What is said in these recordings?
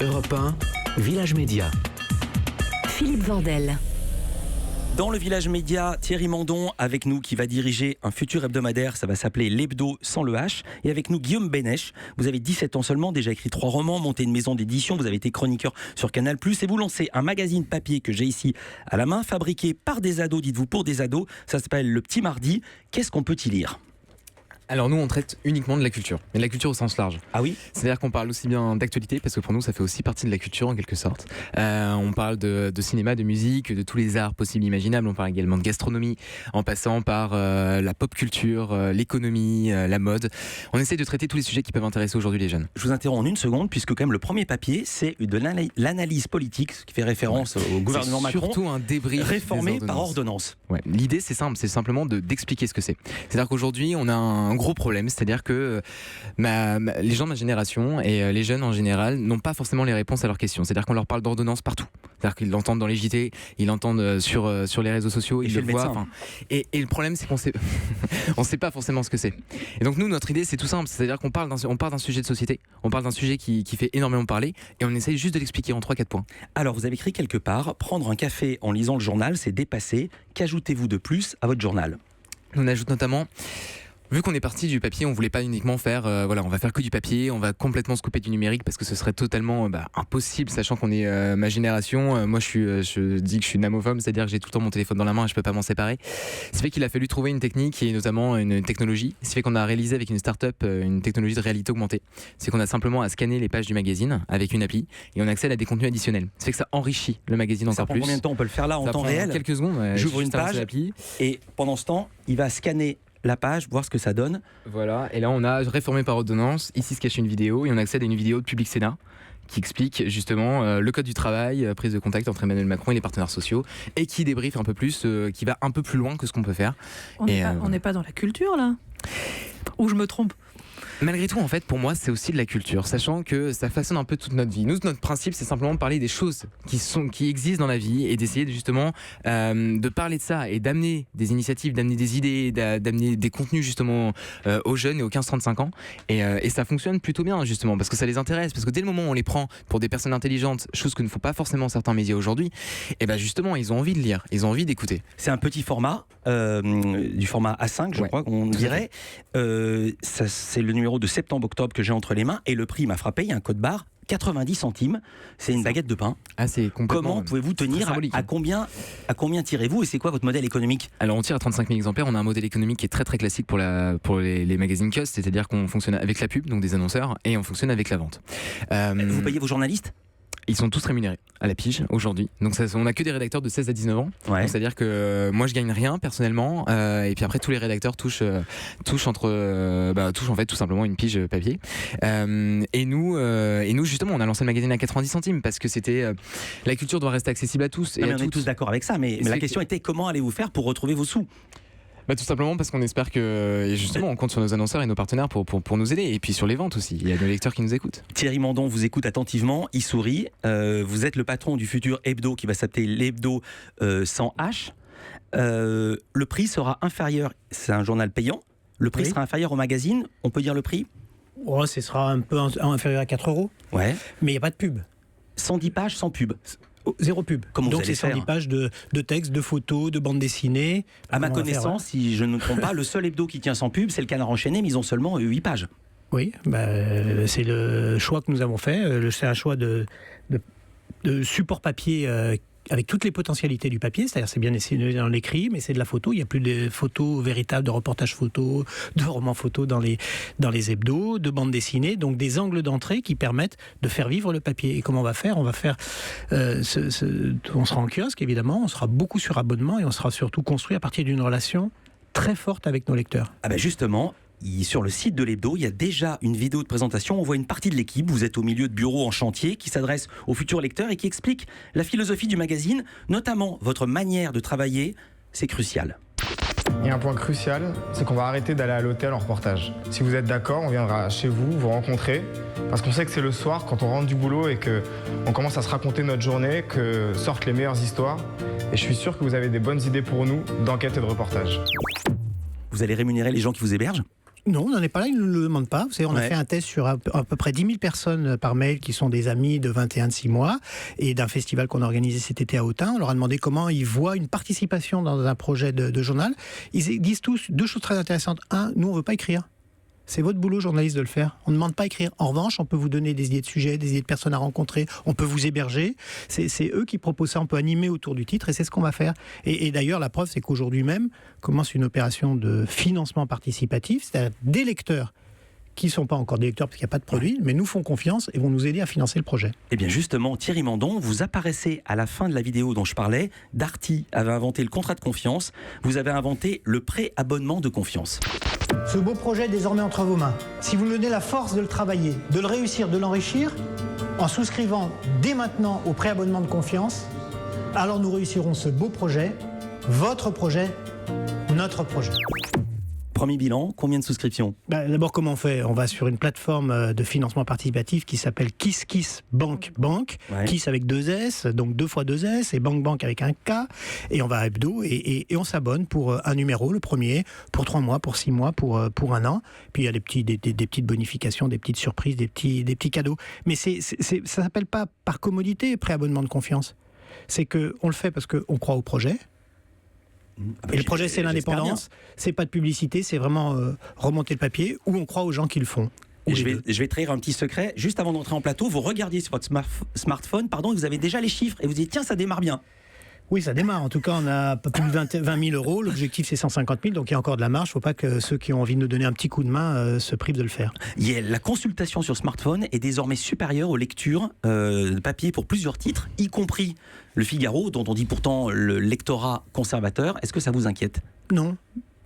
Europe 1, Village Média. Philippe Vandel. Dans le Village Média, Thierry Mandon avec nous qui va diriger un futur hebdomadaire, ça va s'appeler l'Hebdo sans le H. Et avec nous Guillaume Bénèche, vous avez 17 ans seulement, déjà écrit 3 romans, monté une maison d'édition, vous avez été chroniqueur sur Canal+, et vous lancez un magazine papier que j'ai ici à la main, fabriqué par des ados, dites-vous pour des ados, ça s'appelle Le Petit Mardi. Qu'est-ce qu'on peut y lire ? Alors nous on traite uniquement de la culture, mais de la culture au sens large. Ah oui ? C'est-à-dire qu'on parle aussi bien d'actualité, parce que pour nous ça fait aussi partie de la culture en quelque sorte. On parle de cinéma, de musique, de tous les arts possibles et imaginables. On parle également de gastronomie, en passant par la pop culture, l'économie, la mode. On essaie de traiter tous les sujets qui peuvent intéresser aujourd'hui les jeunes. Je vous interromps en une seconde, puisque quand même le premier papier, c'est de l'analyse politique, ce qui fait référence au gouvernement Macron. Surtout un débrief réformé par ordonnance. Ouais. L'idée c'est simple, c'est simplement d'expliquer ce que c'est. C'est-à-dire qu'aujourd'hui on a un gros problème, c'est-à-dire que les gens de ma génération et les jeunes en général n'ont pas forcément les réponses à leurs questions. C'est-à-dire qu'on leur parle d'ordonnance partout. C'est-à-dire qu'ils l'entendent dans les JT, ils l'entendent sur les réseaux sociaux, ils le voient. Et le problème c'est qu'on sait, on sait pas forcément ce que c'est. Et donc nous notre idée c'est tout simple, c'est-à-dire qu'on parle d'un sujet de société, on parle d'un sujet qui fait énormément parler et on essaye juste de l'expliquer en 3-4 points. Alors vous avez écrit quelque part, prendre un café en lisant le journal c'est dépassé, qu'ajoutez-vous de plus à votre journal ? On ajoute notamment... Vu qu'on est parti du papier, on voulait pas uniquement faire, on va faire que du papier, on va complètement se couper du numérique parce que ce serait totalement impossible, sachant qu'on est ma génération. Moi, je dis que je suis namophobe, c'est-à-dire que j'ai tout le temps mon téléphone dans la main et je peux pas m'en séparer. Ce fait qu'il a fallu trouver une technique et notamment une technologie. Ce fait qu'on a réalisé avec une start-up une technologie de réalité augmentée. C'est qu'on a simplement à scanner les pages du magazine avec une appli et on accède à des contenus additionnels. Ce fait que ça enrichit le magazine encore plus. Combien de temps on peut le faire là en temps réel ? Quelques secondes. J'ouvre une page et pendant ce temps, il va scanner la page, voir ce que ça donne. Voilà, et là on a réformé par ordonnance, ici se cache une vidéo et on accède à une vidéo de Public Sénat qui explique justement le code du travail, prise de contact entre Emmanuel Macron et les partenaires sociaux et qui débriefe un peu plus, qui va un peu plus loin que ce qu'on peut faire. On n'est pas dans la culture là ? Ou je me trompe ? Malgré tout, en fait, pour moi, c'est aussi de la culture, sachant que ça façonne un peu toute notre vie. Nous, notre principe, c'est simplement de parler des choses qui existent dans la vie et d'essayer justement de parler de ça et d'amener des initiatives, d'amener des idées, d'amener des contenus justement aux jeunes et aux 15-35 ans. Et ça fonctionne plutôt bien justement parce que ça les intéresse, parce que dès le moment où on les prend pour des personnes intelligentes, chose que ne font pas forcément certains médias aujourd'hui, et ben justement, ils ont envie de lire, ils ont envie d'écouter. C'est un petit format, du format A5, je crois qu'on dirait. Ça, c'est le numéro de septembre-octobre que j'ai entre les mains et le prix m'a frappé, il y a un code barre, 90 centimes, c'est une baguette de pain. Ah, c'est Comment pouvez-vous tenir à combien tirez-vous et c'est quoi votre modèle économique ? Alors on tire à 35 000 exemplaires, on a un modèle économique qui est très très classique pour les magazines Cust, c'est-à-dire qu'on fonctionne avec la pub, donc des annonceurs, et on fonctionne avec la vente. Vous payez vos journalistes ? Ils sont tous rémunérés à la pige aujourd'hui. Donc on n'a que des rédacteurs de 16 à 19 ans. Ouais. Donc c'est-à-dire que moi je gagne rien personnellement et puis après tous les rédacteurs touchent en fait tout simplement une pige papier. Et nous justement on a lancé le magazine à 90 centimes parce que c'était la culture doit rester accessible à tous. On est tous d'accord avec ça, mais la question était comment allez-vous faire pour retrouver vos sous ? Tout simplement parce qu'on espère que, et justement, on compte sur nos annonceurs et nos partenaires pour nous aider. Et puis sur les ventes aussi, il y a nos lecteurs qui nous écoutent. Thierry Mandon vous écoute attentivement, il sourit. Vous êtes le patron du futur hebdo qui va s'appeler l'Hebdo sans H. Le prix sera inférieur, c'est un journal payant, le prix sera inférieur au magazine, on peut dire le prix ? Ce sera un peu inférieur à 4 €. Ouais. Mais il n'y a pas de pub. 110 pages sans pub. Zéro pub. Donc c'est 110 pages de textes, de photos, de bandes dessinées. À ma connaissance, si je ne me trompe pas, le seul hebdo qui tient sans pub, c'est le Canard enchaîné, mais ils ont seulement 8 pages. Oui, c'est le choix que nous avons fait. C'est un choix de support papier avec toutes les potentialités du papier, c'est-à-dire c'est bien essayé dans l'écrit, mais c'est de la photo. Il n'y a plus de photos véritables, de reportages photos, de romans photos dans les hebdos, de bandes dessinées, donc des angles d'entrée qui permettent de faire vivre le papier. Et comment on va faire ? On va faire, on sera en kiosque évidemment, on sera beaucoup sur abonnement et on sera surtout construit à partir d'une relation très forte avec nos lecteurs. Ah ben justement. Sur le site de l'Hebdo, il y a déjà une vidéo de présentation. On voit une partie de l'équipe. Vous êtes au milieu de bureaux en chantier qui s'adresse aux futurs lecteurs et qui explique la philosophie du magazine, notamment votre manière de travailler. C'est crucial. Il y a un point crucial, c'est qu'on va arrêter d'aller à l'hôtel en reportage. Si vous êtes d'accord, on viendra chez vous, vous rencontrer, parce qu'on sait que c'est le soir, quand on rentre du boulot et qu'on commence à se raconter notre journée, que sortent les meilleures histoires. Et je suis sûr que vous avez des bonnes idées pour nous d'enquête et de reportage. Vous allez rémunérer les gens qui vous hébergent ? Non, on n'en est pas là, ils ne le demandent pas. Vous savez, on a Ouais. fait un test sur à peu près 10 000 personnes par mail qui sont des amis de 21 de 6 mois et d'un festival qu'on a organisé cet été à Autun. On leur a demandé comment ils voient une participation dans un projet de journal. Ils disent tous deux choses très intéressantes. Un, nous, on ne veut pas écrire. C'est votre boulot, journaliste, de le faire. On ne demande pas à écrire. En revanche, on peut vous donner des idées de sujets, des idées de personnes à rencontrer. On peut vous héberger. C'est eux qui proposent ça. On peut animer autour du titre et c'est ce qu'on va faire. Et d'ailleurs, la preuve, c'est qu'aujourd'hui même commence une opération de financement participatif. C'est-à-dire des lecteurs qui ne sont pas encore des lecteurs parce qu'il n'y a pas de produit, mais nous font confiance et vont nous aider à financer le projet. Eh bien justement, Thierry Mandon, vous apparaissez à la fin de la vidéo dont je parlais. Darty avait inventé le contrat de confiance. Vous avez inventé le pré-abonnement de confiance. Ce beau projet est désormais entre vos mains. Si vous nous donnez la force de le travailler, de le réussir, de l'enrichir, en souscrivant dès maintenant au préabonnement de confiance, alors nous réussirons ce beau projet, votre projet, notre projet. Premier bilan, combien de souscriptions? D'abord, comment on fait? On va sur une plateforme de financement participatif qui s'appelle KissKissBank. Ouais. Kiss avec 2 S, donc 2 fois 2 S, et Bank avec un K. Et on va à Hebdo et on s'abonne pour un numéro, le premier, pour 3 mois, pour 6 mois, pour 1 an. Puis il y a des petites bonifications, des petites surprises, des petits cadeaux. Mais ça s'appelle pas par commodité préabonnement de confiance. C'est qu'on le fait parce qu'on croit au projet. Et le projet, c'est l'indépendance, c'est pas de publicité, c'est vraiment remonter le papier, où on croit aux gens qui le font. Et je vais trahir un petit secret. Juste avant d'entrer en plateau, vous regardiez sur votre smartphone, et vous avez déjà les chiffres, et vous dites tiens, ça démarre bien. Oui, ça démarre. En tout cas, on a pas plus de 20 000 euros. L'objectif, c'est 150 000, donc il y a encore de la marge. Il ne faut pas que ceux qui ont envie de nous donner un petit coup de main se privent de le faire. La consultation sur smartphone est désormais supérieure aux lectures de papier pour plusieurs titres, y compris Le Figaro, dont on dit pourtant le lectorat conservateur. Est-ce que ça vous inquiète? Non.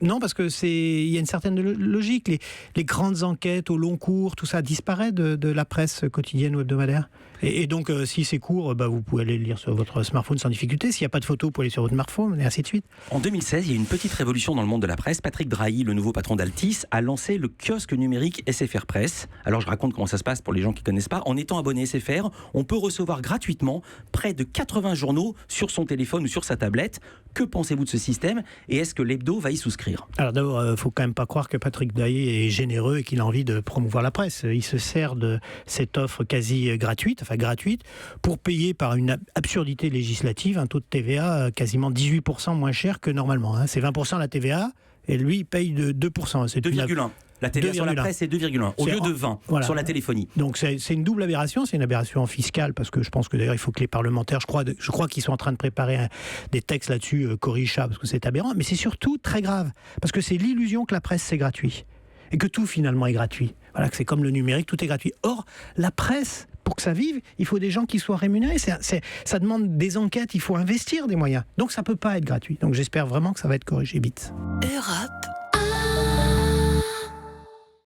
Non, parce que il y a une certaine logique. Les grandes enquêtes au long cours, tout ça disparaît de la presse quotidienne ou hebdomadaire. Et donc, si c'est court, vous pouvez aller le lire sur votre smartphone sans difficulté. S'il n'y a pas de photo, vous pouvez aller sur votre smartphone, et ainsi de suite. En 2016, il y a eu une petite révolution dans le monde de la presse. Patrick Drahi, le nouveau patron d'Altis, a lancé le kiosque numérique SFR Presse. Alors, je raconte comment ça se passe pour les gens qui ne connaissent pas. En étant abonné SFR, on peut recevoir gratuitement près de 80 journaux sur son téléphone ou sur sa tablette. Que pensez-vous de ce système et est-ce que l'hebdo va y souscrire? Alors d'abord, il ne faut quand même pas croire que Patrick Drahi est généreux et qu'il a envie de promouvoir la presse. Il se sert de cette offre quasi gratuite, pour payer par une absurdité législative un taux de TVA quasiment 18% moins cher que normalement. C'est 20% la TVA et lui, il paye de 2%. C'est 2,1. La TVA sur la 2,1. presse, c'est 2,1 au lieu de 20 sur la téléphonie. Donc c'est une double aberration, c'est une aberration fiscale parce que je pense que d'ailleurs il faut que les parlementaires, je crois qu'ils sont en train de préparer des textes là-dessus, corrigent ça parce que c'est aberrant, mais c'est surtout très grave parce que c'est l'illusion que la presse c'est gratuit et que tout finalement est gratuit. Voilà, que c'est comme le numérique, tout est gratuit. Or, la presse, pour que ça vive, il faut des gens qui soient rémunérés. Ça demande des enquêtes, il faut investir des moyens. Donc ça peut pas être gratuit. Donc j'espère vraiment que ça va être corrigé vite. Europe